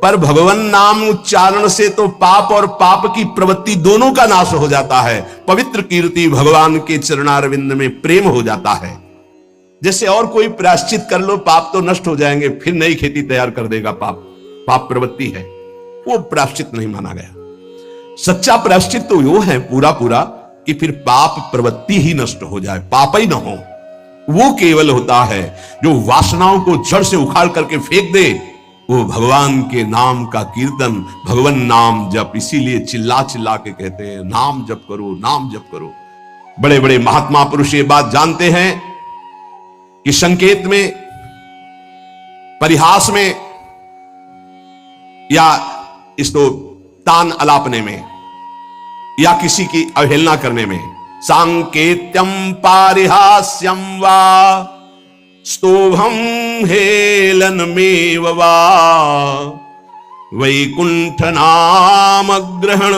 पर भगवान नाम उच्चारण से तो पाप और पाप की प्रवृत्ति दोनों का नाश हो जाता है। पवित्र कीर्ति भगवान के चरणारविंद में प्रेम हो जाता है। जैसे और कोई प्रायश्चित कर लो, पाप तो नष्ट हो जाएंगे, फिर नई खेती तैयार कर देगा। पाप प्रवृत्ति है, वो प्रायश्चित नहीं माना गया। सच्चा प्रायश्चित तो वो है पूरा पूरा कि फिर पाप प्रवृत्ति ही नष्ट हो जाए, पाप ही ना हो। वो केवल होता है जो वासनाओं को जड़ से उखाड़ करके फेंक दे, वो भगवान के नाम का कीर्तन, भगवान नाम जप। इसीलिए चिल्ला चिल्ला के कहते हैं नाम जप करो, नाम जप करो। बड़े बड़े महात्मा पुरुष ये बात जानते हैं कि संकेत में, परिहास में या इसको तान अलापने में या किसी की अवहेलना करने में, सांकेत्यम पारिहास्यम वा स्तोभम हेलनमेव वा वैकुंठ नाम ग्रहण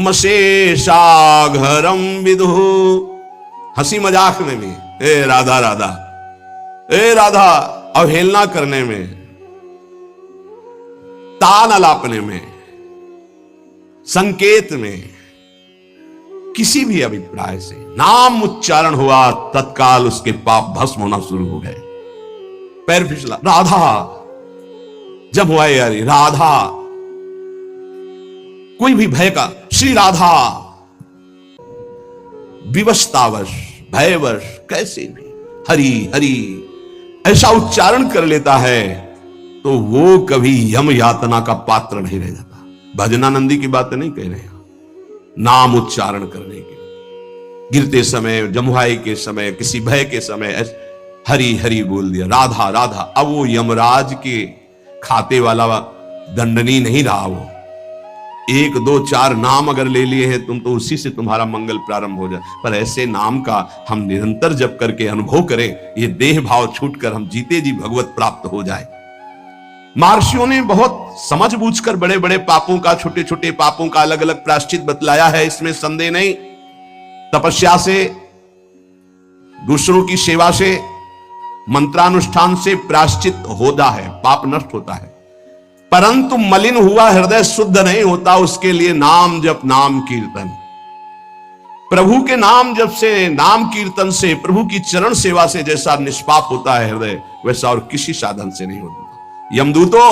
मशेषाघरम विदु। हंसी मजाक में भी ए राधा राधा, ए राधा, अवहेलना करने में, तान अलापने में, संकेत में, किसी भी अभिप्राय से नाम उच्चारण हुआ, तत्काल उसके पाप भस्म होना शुरू हो गए। पैर फिसला, राधा जब हुआ यार, राधा, कोई भी भय का, श्री राधा, विवशतावश, भयवश, कैसे भी हरि हरि ऐसा उच्चारण कर लेता है तो वो कभी यम यातना का पात्र नहीं रह जाता। भजनानंदी की बात नहीं कह रहे हैं, नाम उच्चारण करने के, गिरते समय, जमुहाई के समय, किसी भय के समय हरि हरि बोल दिया, राधा राधा। अब वो यमराज के खाते वाला दंडनी नहीं रहा। वो 1 2 4 नाम अगर ले लिए हैं तुम, तो उसी से तुम्हारा मंगल प्रारंभ हो जाए। पर ऐसे नाम का हम निरंतर जप करके अनुभव करें, ये देह भाव छूटकर हम जीते जी भगवत प्राप्त हो जाए। महर्षियों ने बहुत समझ बूझकर बड़े बड़े पापों का, छोटे छोटे पापों का अलग अलग प्रायश्चित बतलाया है, इसमें संदेह नहीं। तपस्या से, दूसरों की सेवा से, मंत्रानुष्ठान से प्रायश्चित होता है, पाप नष्ट होता है। परंतु मलिन हुआ हृदय शुद्ध नहीं होता, उसके लिए नाम जप, नाम कीर्तन। प्रभु के नाम जप से, नाम कीर्तन से, प्रभु की चरण सेवा से जैसा निष्पाप होता है हृदय, वैसा और किसी साधन से नहीं होता। यमदूतों,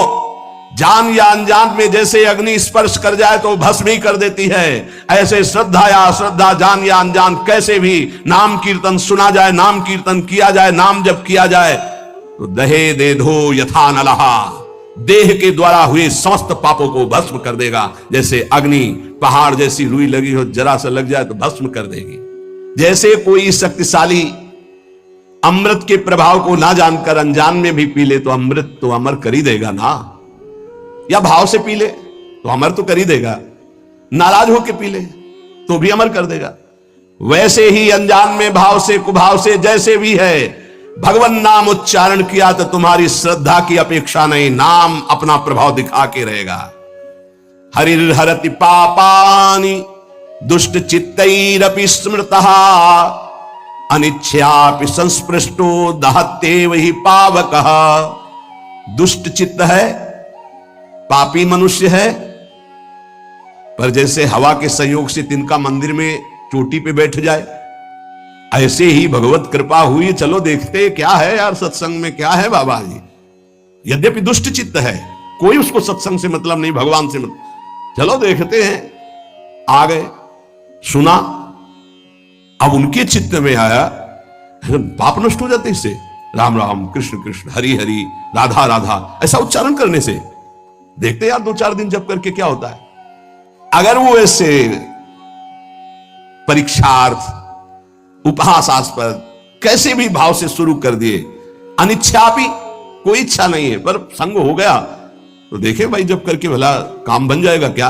जान या अनजान में जैसे अग्नि स्पर्श कर जाए तो भस्म ही कर देती है, ऐसे श्रद्धा या अश्रद्धा, जान या अनजान, कैसे भी नाम कीर्तन सुना जाए, नाम कीर्तन किया जाए, नाम जप किया जाए तो दहे दे धो यथा नलहा, देह के द्वारा हुए समस्त पापों को भस्म कर देगा। जैसे अग्नि पहाड़ जैसी रुई लगी हो, जरा सा लग जाए तो भस्म कर देगी। जैसे कोई शक्तिशाली अमृत के प्रभाव को ना जानकर अनजान में भी पी ले तो अमृत तो अमर कर ही देगा ना, या भाव से पी ले तो अमर तो कर ही देगा, नाराज होकर पी ले तो भी अमर कर देगा। वैसे ही अनजान में, भाव से, कुभाव से, जैसे भी है, भगवान नाम उच्चारण किया तो तुम्हारी श्रद्धा की अपेक्षा नहीं, नाम अपना प्रभाव दिखा के रहेगा। हरिर हरति पापानि दुष्ट चित्तैरपि स्मृतः अनिच्छयापि संस्पृष्टो दहत्येव हि पावकः। दुष्ट चित्त है, पापी मनुष्य है, पर जैसे हवा के संयोग से तिनका मंदिर में चोटी पे बैठ जाए, ऐसे ही भगवत कृपा हुई, चलो देखते क्या है यार सत्संग में, क्या है बाबा जी। यद्यपि दुष्ट चित्त है, कोई उसको सत्संग से मतलब नहीं, भगवान से मतलब, चलो देखते हैं। आ गए, सुना, अब उनके चित्त में आया, पाप नष्ट हो जाते इससे, राम राम, कृष्ण कृष्ण, हरि हरि, राधा राधा, ऐसा उच्चारण करने से। देखते यार 2-4 दिन जप करके क्या होता है। अगर वो ऐसे परीक्षार्थ, उपहासास्पद, कैसे भी भाव से शुरू कर दिए, अनिच्छापि, कोई इच्छा नहीं है पर संग हो गया, तो देखे भाई जब करके भला काम बन जाएगा क्या।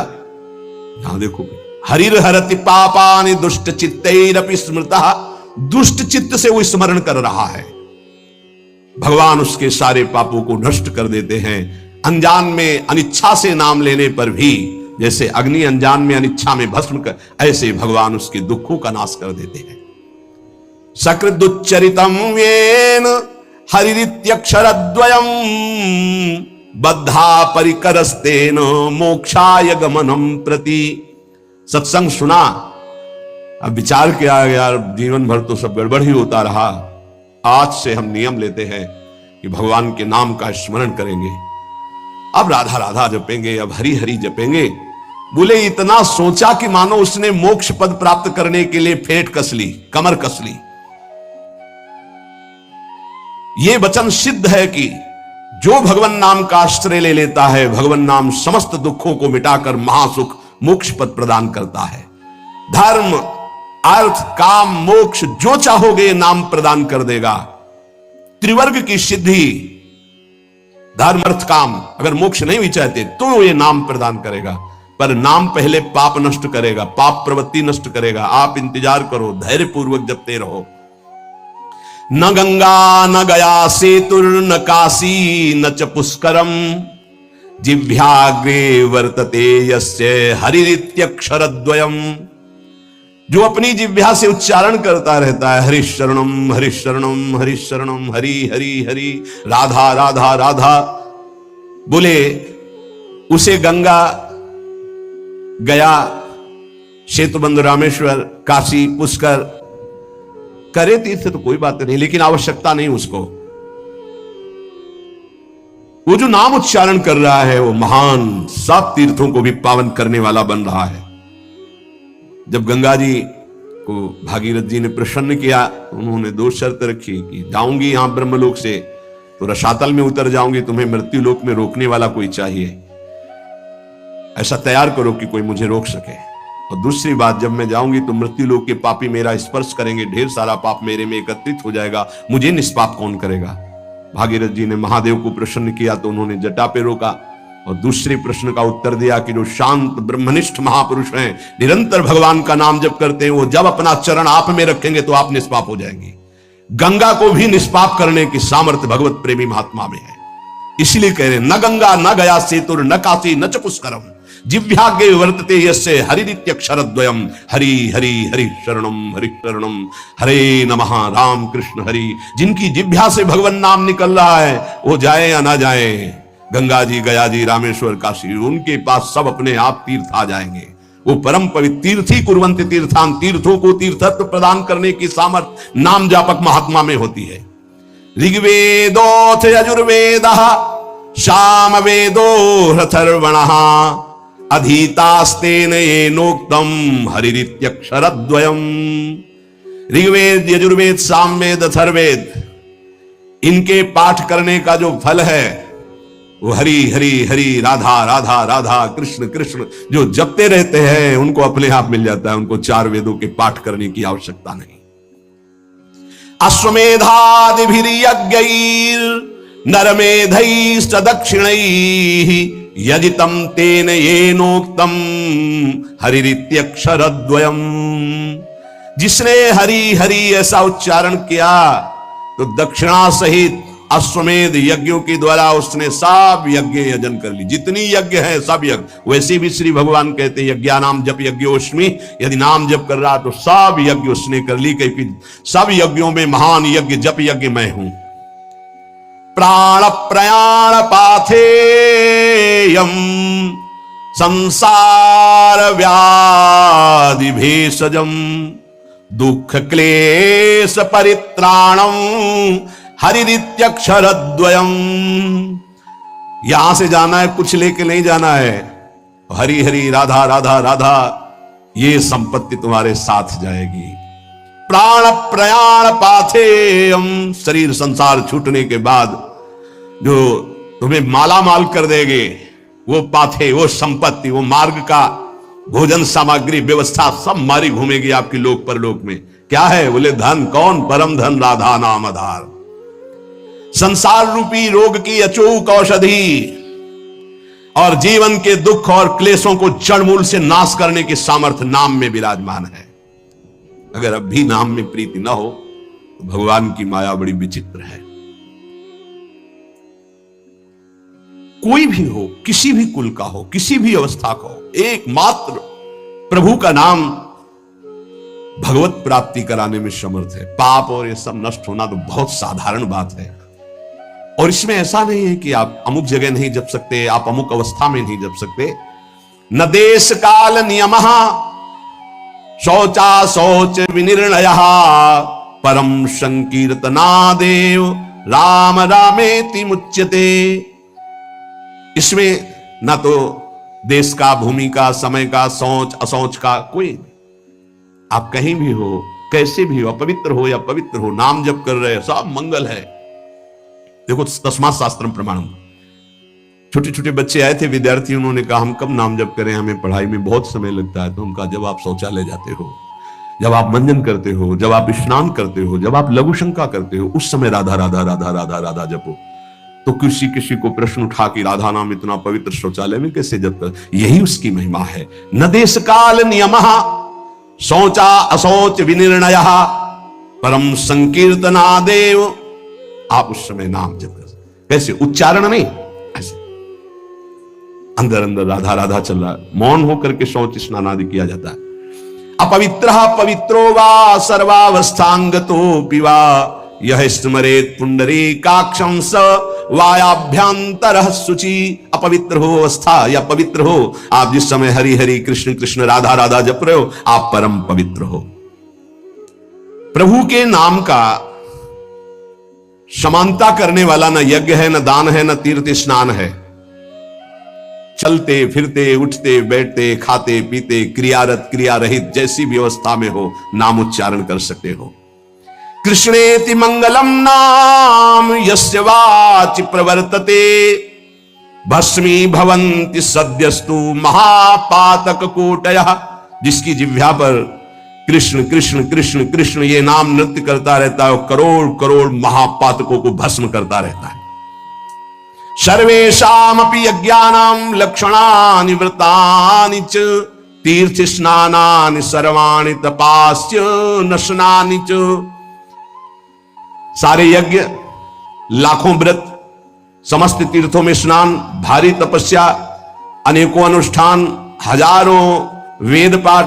यहां देखो, हरिर हरति पापानि दुष्ट चित्तैरपि स्मृतः, दुष्ट चित्त से वो स्मरण कर रहा है, भगवान उसके सारे पापों को नष्ट कर देते हैं। अनजान में अनिच्छा से नाम लेने पर भी, जैसे अग्नि अनजान में अनिच्छा में भस्म कर, ऐसे भगवान उसके दुखों का नाश कर देते हैं। सकृदुच्चरितम येन हरिरित्यक्षरद्वयम् बद्धा परिकरस्तेन मोक्षाय गमनम प्रति। सत्संग सुना, अब विचार किया यार जीवन भर तो सब गड़बड़ ही होता रहा, आज से हम नियम लेते हैं कि भगवान के नाम का स्मरण करेंगे, अब राधा राधा जपेंगे, अब हरि हरि जपेंगे। बोले इतना सोचा कि मानो उसने मोक्ष पद प्राप्त करने के लिए फेंट कस ली, कमर कस ली। यह वचन सिद्ध है कि जो भगवान नाम का आश्रय ले लेता है, भगवान नाम समस्त दुखों को मिटाकर महासुख मोक्ष पद प्रदान करता है। धर्म अर्थ काम मोक्ष जो चाहोगे नाम प्रदान कर देगा। त्रिवर्ग की सिद्धि, धर्म अर्थ काम, अगर मोक्ष नहीं भी चाहते तो ये नाम प्रदान करेगा, पर नाम पहले पाप नष्ट करेगा, पाप प्रवृत्ति नष्ट करेगा। आप इंतजार करो, धैर्य पूर्वक जपते रहो। न गंगा न गया सेतुर न काशी न च पुष्करम जिह्वाग्रे वर्तते यस्य हरिरित्यक्षरद्वयम्। जो अपनी जिह्वा से उच्चारण करता रहता है हरिशरणम हरिशरणम हरिशरणम, हरि हरि हरि, राधा राधा राधा, बोले उसे गंगा, गया, सेतुबंध, रामेश्वर, काशी, पुष्कर करे तीर्थ तो कोई बात नहीं, लेकिन आवश्यकता नहीं उसको। वो जो नाम उच्चारण कर रहा है वो महान सब तीर्थों को भी पावन करने वाला बन रहा है। जब गंगा जी को भागीरथ जी ने प्रसन्न किया, उन्होंने दो शर्त रखी कि जाऊंगी यहां ब्रह्मलोक से तो रसातल में उतर जाऊंगी, तुम्हें मृत्यु लोक में रोकने वाला कोई चाहिए, ऐसा तैयार करो कि कोई मुझे रोक सके। और दूसरी बात, जब मैं जाऊंगी तो मृत्यु लोक के पापी मेरा स्पर्श करेंगे, ढेर सारा पाप मेरे में एकत्रित हो जाएगा, मुझे निष्पाप कौन करेगा। भागीरथ जी ने महादेव को प्रसन्न किया तो उन्होंने जटा पे रोका और दूसरे प्रश्न का उत्तर दिया कि जो शांत ब्रह्मनिष्ठ महापुरुष हैं, निरंतर भगवान का नाम जप करते हैं, वो जब अपना चरण आप में रखेंगे तो आप निष्पाप हो जाएंगे। गंगा को भी निष्पाप करने की सामर्थ्य भगवत प्रेमी महात्मा में है। इसलिए कह रहे न गंगा न गया सेतुर न काशी न च पुष्करम जिह्वाग्रे वर्तते यस्य हरिरित्यक्षरद्वयम्। हरि हरि हरि शरणम हरे नमः, राम कृष्ण हरि। जिनकी जिह्वा से भगवान नाम निकल रहा है वो जाए या ना जाए, गंगा जी, गया जी, रामेश्वर, काशी, उनके पास सब अपने आप तीर्थ आ जाएंगे। वो परम पवित्र तीर्थी कुर्वन्ति तीर्थान, तीर्थों को तीर्थत्व प्रदान करने की सामर्थ्य नाम जापक महात्मा में होती है। ऋग्वेदोऽथ यजुर्वेदः सामवेदो ह्यथर्वणः अधीतास्तेन येनोक्तम हरिरित्यक्षरद्वयम्। ऋग्वेद, यजुर्वेद, सामवेद, अथर्ववेद, इनके पाठ करने का जो फल है वो हरि हरि हरि, राधा राधा राधा, कृष्ण कृष्ण जो जपते रहते हैं उनको अपने आप मिल जाता है। उनको चार वेदों के पाठ करने की आवश्यकता नहीं। अश्वमेधादिभिर्यज्ञैर् नरमेधैश्च दक्षिणैः यजितं तेन येनोक्तं हरिरित्यक्षरद्वयम्। जिसने हरि हरि ऐसा उच्चारण किया तो दक्षिणा सहित अश्वमेध यज्ञों के द्वारा उसने सब यज्ञ यजन कर ली। जितनी यज्ञ है सब यज्ञ, वैसे भी श्री भगवान कहते हैं यज्ञानाम जप यज्ञोस्मि, यदि नाम जप कर रहा तो सब यज्ञ उसने कर ली, क्योंकि सब यज्ञों में महान यज्ञ जप यज्ञ मैं हूं। प्राण प्रयाण पाथेयम संसार व्याधि भेषजम दुख क्लेश परित्राणम हरिरित्यक्षरद्वयम्। यहां से जाना है, कुछ लेके नहीं जाना है। हरि हरि, राधा राधा राधा, ये संपत्ति तुम्हारे साथ जाएगी। प्राण प्रयाण पाथेयम, शरीर संसार छूटने के बाद जो तुम्हें माला माल कर देंगे वो पाथे, वो संपत्ति, वो मार्ग का भोजन सामग्री व्यवस्था सब मारी घूमेगी आपकी लोक परलोक में। क्या है? बोले धन। कौन? परम धन, राधा नाम आधार। संसार रूपी रोग की अचूक औषधि और जीवन के दुख और क्लेशों को जड़ मूल से नाश करने की सामर्थ्य नाम में विराजमान है। अगर अब भी नाम में प्रीति न हो तो भगवान की माया बड़ी विचित्र है। कोई भी हो, किसी भी कुल का हो, किसी भी अवस्था का हो, एकमात्र प्रभु का नाम भगवत प्राप्ति कराने में समर्थ है। पाप और ये सब नष्ट होना तो बहुत साधारण बात है। और इसमें ऐसा नहीं है कि आप अमुक जगह नहीं जप सकते, आप अमुक अवस्था में नहीं जप सकते। न देश काल नियम शौचा शौच विनिर्णय परम संकीर्तनादेव राम रामेति मुच्यते। इसमें ना तो देश का, भूमि का, समय का, सोच असोच का कोई नहीं। आप कहीं भी हो, कैसे भी हो, अपवित्र हो या पवित्र हो, नाम जप कर रहे हो, सब मंगल है। देखो तस्मात् शास्त्रम प्रमाणम। छोटे छोटे बच्चे आए थे, विद्यार्थी, उन्होंने कहा हम कब नाम जप करें, हमें पढ़ाई में बहुत समय लगता है। तो हम कहा जब आप शौचालय जाते हो, जब आप मंजन करते हो, जब आप स्नान करते हो, जब आप लघु शंका करते हो, उस समय राधा राधा राधा राधा राधा जपो। तो किसी किसी को प्रश्न उठा कि राधा नाम इतना पवित्र शौचालय में कैसे जप कर? यही उसकी महिमा है। न देश काल नियम शौचा अशौच विनिर्णय परम संकीर्तनादेव। आप उस समय नाम जप कर, कैसे? उच्चारण नहीं, ऐसे अंदर अंदर राधा राधा चल रहा है। मौन होकर के शौच स्नान आदि किया जाता है। अपवित्र पवित्रो वा सर्वावस्थांगतो पिवा यह स्मरेत पुंडरीकाक्षं स वायाभ्यंतर शुचि। अपवित्र हो अवस्था या पवित्र हो, आप जिस समय हरि हरि कृष्ण कृष्ण राधा राधा जप रहे हो, आप परम पवित्र हो। प्रभु के नाम का समानता करने वाला न यज्ञ है, न दान है, न तीर्थ स्नान है। चलते फिरते, उठते बैठते, खाते पीते, क्रियारत क्रिया रहित जैसी भी अवस्था में हो, नाम उच्चारण कर सकते हो। कृष्णेति मंगलम नाम यस्य वाचि प्रवर्तते भस्मी भवन्ति सद्यस्तु महापातक कोटयः। जिसकी जिह्वा पर कृष्ण कृष्ण कृष्ण कृष्ण ये नाम नृत्य करता रहता है, करोड़ करोड़ महापातकों को भस्म करता रहता है। सर्वेषामपि यज्ञानां लक्षणानि व्रतानि च तीर्थ स्नानानि सर्वाणि तपास्य नशनानि च। सारे यज्ञ, लाखों व्रत, समस्त तीर्थों में स्नान, भारी तपस्या, अनेकों अनुष्ठान, हजारों वेद पाठ,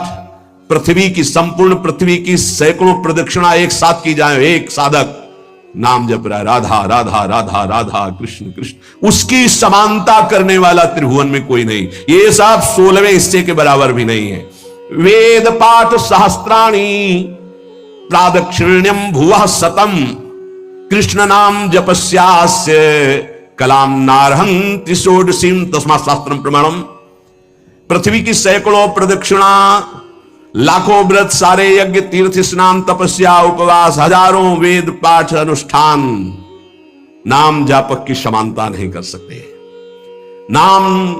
पृथ्वी की, संपूर्ण पृथ्वी की सैकड़ों प्रदक्षिणा एक साथ की जाए। एक साधक नाम जप रहा है, राधा राधा राधा राधा कृष्ण कृष्ण, उसकी समानता करने वाला त्रिभुवन में कोई नहीं। ये सब 16वें हिस्से के बराबर भी नहीं है। वेद पाठ सहस्त्राणी प्रादक्षिण्यम भुवः शतम कृष्ण नाम जपस्यास्य कलाम नारहन्ति षोडशीम तस्मात् शास्त्रम प्रमाणम। पृथ्वी की सैकड़ों प्रदक्षिणा, लाखों व्रत, सारे यज्ञ, तीर्थ स्नान, तपस्या, उपवास, हजारों वेद पाठ अनुष्ठान नाम जापक की समानता नहीं कर सकते। नाम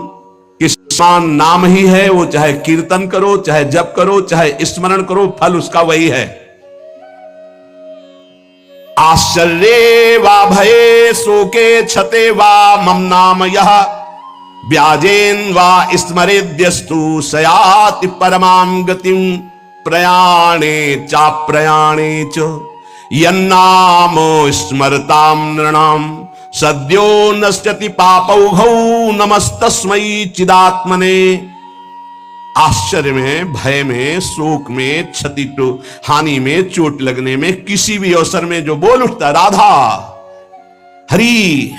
के समान नाम ही है। वो चाहे कीर्तन करो, चाहे जप करो, चाहे स्मरण करो, फल उसका वही है। आश्चर्ये वा भये शोके क्षते वा मम नाम यः व्याजेन वा स्मरेद्यस्तु सयाति परमां गतिं प्रयाणे चाप्रयाणे च यन्नाम स्मरतां नृणां सद्यो नश्यति पापौघौ नमस्तस्मै चिदात्मने। आश्चर्य में, भय में, शोक में, क्षति हानि में, चोट लगने में, किसी भी अवसर में जो बोल उठता राधा हरि,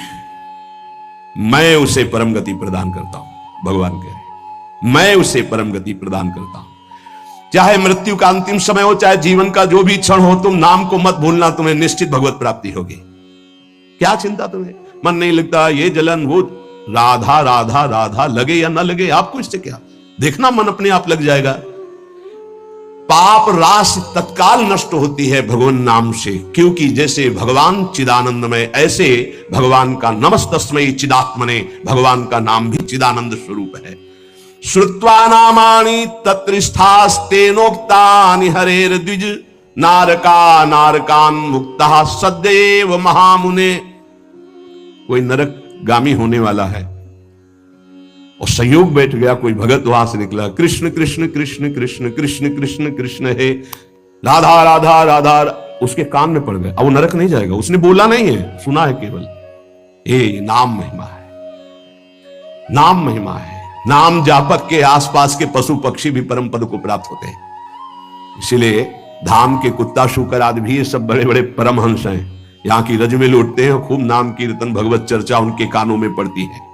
मैं उसे परम गति प्रदान करता हूं। भगवान कह रहे मैं उसे परम गति प्रदान करता हूं। चाहे मृत्यु का अंतिम समय हो, चाहे जीवन का जो भी क्षण हो, तुम नाम को मत भूलना, तुम्हें निश्चित भगवत प्राप्ति होगी। क्या चिंता तुम्हें? मन नहीं लगता, ये जलन, वो, राधा राधा राधा लगे या ना लगे, आपको इससे क्या? देखना मन अपने आप लग जाएगा। पाप राशि तत्काल नष्ट होती है भगवान नाम से, क्योंकि जैसे भगवान चिदानंदमय, ऐसे भगवान का नमस्तस्मै चिदात्मने, भगवान का नाम भी चिदानंद स्वरूप है। श्रुत्वा नामानि तत्रिस्थास्तेनोक्तानि हरेर द्विज नारका नारकान मुक्तः सदैव महामुने। कोई नरक गामी होने वाला है और संयोग बैठ गया, कोई भगत वहां से निकला, कृष्ण कृष्ण कृष्ण कृष्ण कृष्ण कृष्ण कृष्ण है, राधा राधा राधा, उसके कान में पड़ गया। अब वो नरक नहीं जाएगा, उसने बोला नहीं है, सुना है केवल। ये नाम महिमा है, नाम महिमा है। नाम जापक के आसपास के पशु पक्षी भी परम पद को प्राप्त होते हैं। इसीलिए धाम के कुत्ता, शूकर आदि भी ये सब बड़े बड़े परमहंस हैं। यहां की रजमेल उठते हैं, खूब नाम कीर्तन भगवत चर्चा उनके कानों में पड़ती है।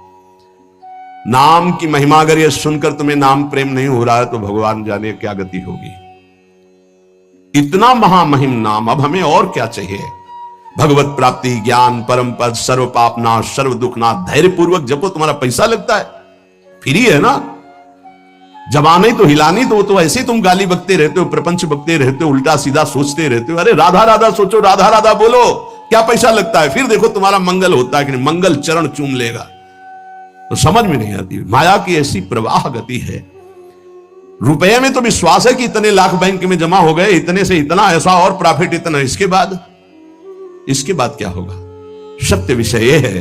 नाम की महिमा अगर यह सुनकर तुम्हें नाम प्रेम नहीं हो रहा है तो भगवान जाने क्या गति होगी। इतना महामहिम नाम, अब हमें और क्या चाहिए। भगवत प्राप्ति, ज्ञान, परम पद, सर्व पापनाश, सर्व दुखनाश। धैर्य पूर्वक जपो, तुम्हारा पैसा लगता है, फ्री है ना। जमाने तो हिलानी, तो वो तो ऐसे ही तुम गाली बकते रहते हो, प्रपंच बकते रहते हो, उल्टा सीधा सोचते रहते हो। अरे राधा राधा सोचो, राधा राधा बोलो, क्या पैसा लगता है। फिर देखो तुम्हारा मंगल होता है कि नहीं, मंगल चरण चूम लेगा। तो समझ में नहीं आती, माया की ऐसी प्रवाह गति है। रुपए में तो विश्वास है कि इतने लाख बैंक में जमा हो गए, इतने से इतना, ऐसा और प्रॉफिट इतना, इसके बाद क्या होगा। सत्य विषय यह है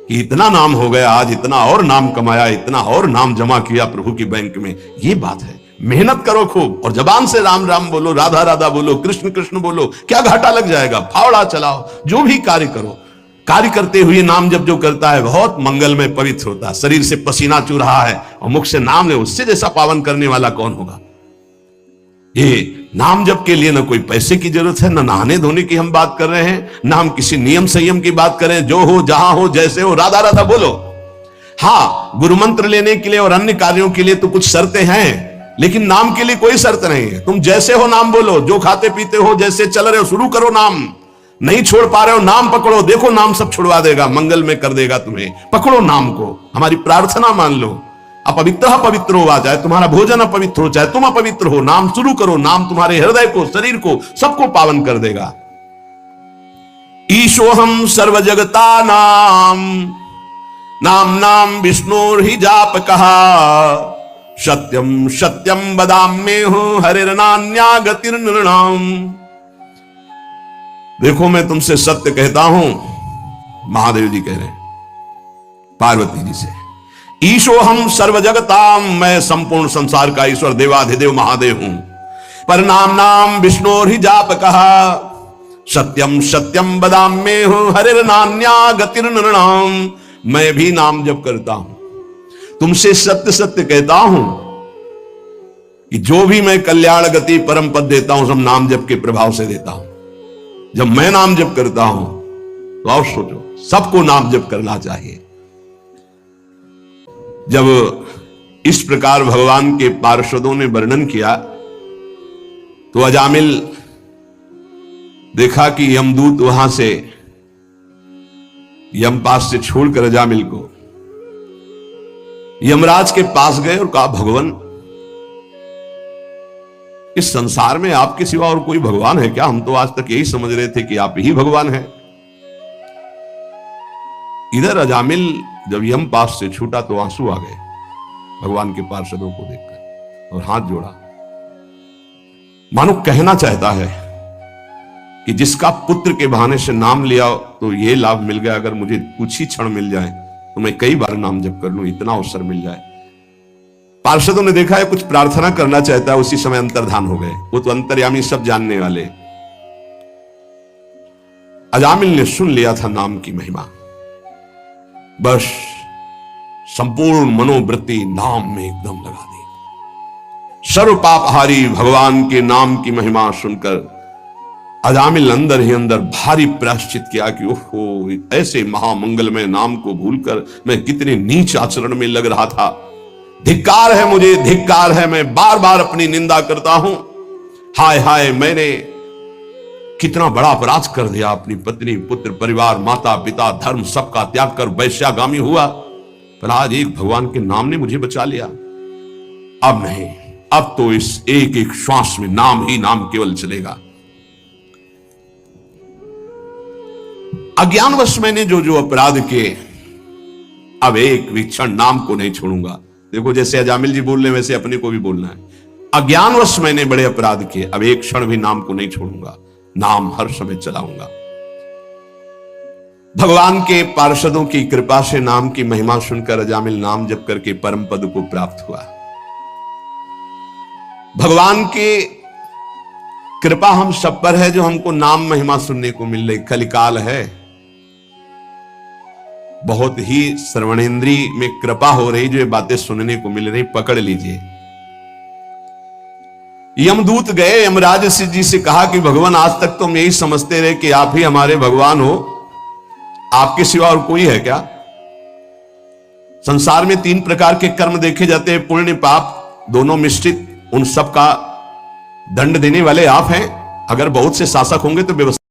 कि इतना नाम हो गया, आज इतना और नाम कमाया, इतना और नाम जमा किया प्रभु की बैंक में, ये बात है। मेहनत करो खूब और जबान से राम राम बोलो, राधा राधा बोलो, कृष्ण कृष्ण बोलो, क्या घाटा लग जाएगा। फावड़ा चलाओ, जो भी कार्य करो, कार्य करते हुए नाम जब जो करता है बहुत मंगलमय पवित्र होता है। शरीर से पसीना चू रहा है और मुख से नाम ले, उससे जैसा पावन करने वाला कौन होगा। ये नाम जप के लिए ना कोई पैसे की जरूरत है, ना नहाने धोने की हम बात कर रहे हैं, ना हम किसी नियम संयम की बात करें। जो हो, जहां हो, जैसे हो, राधा राधा बोलो। हाँ, गुरु मंत्र लेने के लिए और अन्य कार्यों के लिए तो कुछ शर्तें हैं, लेकिन नाम के लिए कोई शर्त नहीं है। तुम जैसे हो नाम बोलो, जो खाते पीते हो, जैसे चल रहे हो, शुरू करो नाम। नहीं छोड़ पा रहे हो, नाम पकड़ो, देखो नाम सब छुड़वा देगा, मंगल में कर देगा तुम्हें। पकड़ो नाम को, हमारी प्रार्थना मान लो। अपवित्र पवित्र हो आ जाए, तुम्हारा भोजन अपवित्र हो, चाहे तुम अपवित्र हो, नाम शुरू करो। नाम तुम्हारे हृदय को, शरीर को, सबको पावन कर देगा। ईशोहम सर्व जगता नाम, नाम नाम विष्णु ही जाप कहा। सत्यम सत्यम बदाम्ये हूं, हरिर्नान्या गतिर्नृणाम। देखो मैं तुमसे सत्य कहता हूं, महादेव जी कह रहे हैं पार्वती जी से। ईशो हम सर्व जगताम, मैं संपूर्ण संसार का ईश्वर देवाधिदेव महादेव हूं। पर नाम नाम विष्णु ही जाप कहा। सत्यम सत्यम बदाम्ये हूं, हरिर्नान्या गतिर्नृणाम। मैं भी नाम जप करता हूं, तुमसे सत्य सत्य कहता हूं कि जो भी मैं कल्याण गति परम पद देता हूं, सब नाम जप के प्रभाव से देता हूं। जब मैं नाम जप करता हूं तो आप सोचो, सबको नाम जप करना चाहिए। जब इस प्रकार भगवान के पार्षदों ने वर्णन किया तो अजामिल देखा कि यमदूत वहां से यमपास से छोड़कर अजामिल को यमराज के पास गए और कहा, भगवान इस संसार में आपके सिवा और कोई भगवान है क्या? हम तो आज तक यही समझ रहे थे कि आप ही भगवान हैं। इधर अजामिल जब यमपास से छूटा तो आंसू आ गए भगवान के पार्षदों को देखकर और हाथ जोड़ा, मानो कहना चाहता है कि जिसका पुत्र के बहाने से नाम लिया तो ये लाभ मिल गया, अगर मुझे कुछ ही क्षण मिल जाए तो मैं कई बार नाम जप कर लूं, इतना अवसर मिल जाए। पार्षदों ने देखा है कुछ प्रार्थना करना चाहता है, उसी समय अंतर्धान हो गए। वो तो अंतर्यामी, सब जानने वाले। अजामिल ने सुन लिया था नाम की महिमा, बस संपूर्ण मनोवृत्ति नाम में एकदम लगा दी। सर्व पापहारी भगवान के नाम की महिमा सुनकर अजामिल अंदर ही अंदर भारी प्रायश्चित किया कि ओहो, ऐसे महामंगलमय नाम को भूलकर मैं कितने नीच आचरण में लग रहा था। धिक्कार है मुझे, धिक्कार है, मैं बार बार अपनी निंदा करता हूं। हाय हाय, मैंने कितना बड़ा अपराध कर दिया। अपनी पत्नी, पुत्र, परिवार, माता पिता, धर्म सबका त्याग कर वैश्यागामी हुआ, पर आज एक भगवान के नाम ने मुझे बचा लिया। अब नहीं, अब तो इस एक एक श्वास में नाम ही नाम केवल चलेगा। अज्ञानवश मैंने जो जो अपराध किए, अब एक भी क्षण नाम को नहीं छोड़ूंगा। देखो, जैसे अजामिल जी बोल रहे वैसे अपने को भी बोलना है। अज्ञानवश मैंने बड़े अपराध किए, अब एक क्षण भी नाम को नहीं छोड़ूंगा, नाम हर समय चलाऊंगा। भगवान के पार्षदों की कृपा से नाम की महिमा सुनकर अजामिल नाम जप करके परम पद को प्राप्त हुआ। भगवान की कृपा हम सब पर है, जो हमको नाम महिमा सुनने को मिल रही। कलिकाल है, बहुत ही श्रवणेंद्री में कृपा हो रही, जो ये बातें सुनने को मिल रही, पकड़ लीजिए। यमदूत गए यमराज जी से कहा कि भगवान, आज तक तो हम यही समझते रहे कि आप ही हमारे भगवान हो, आपके सिवा और कोई है क्या? संसार में 3 प्रकार के कर्म देखे जाते हैं, पुण्य पाप दोनों मिश्रित। उन सब का दंड देने वाले आप हैं। अगर बहुत से शासक होंगे तो व्यवस्था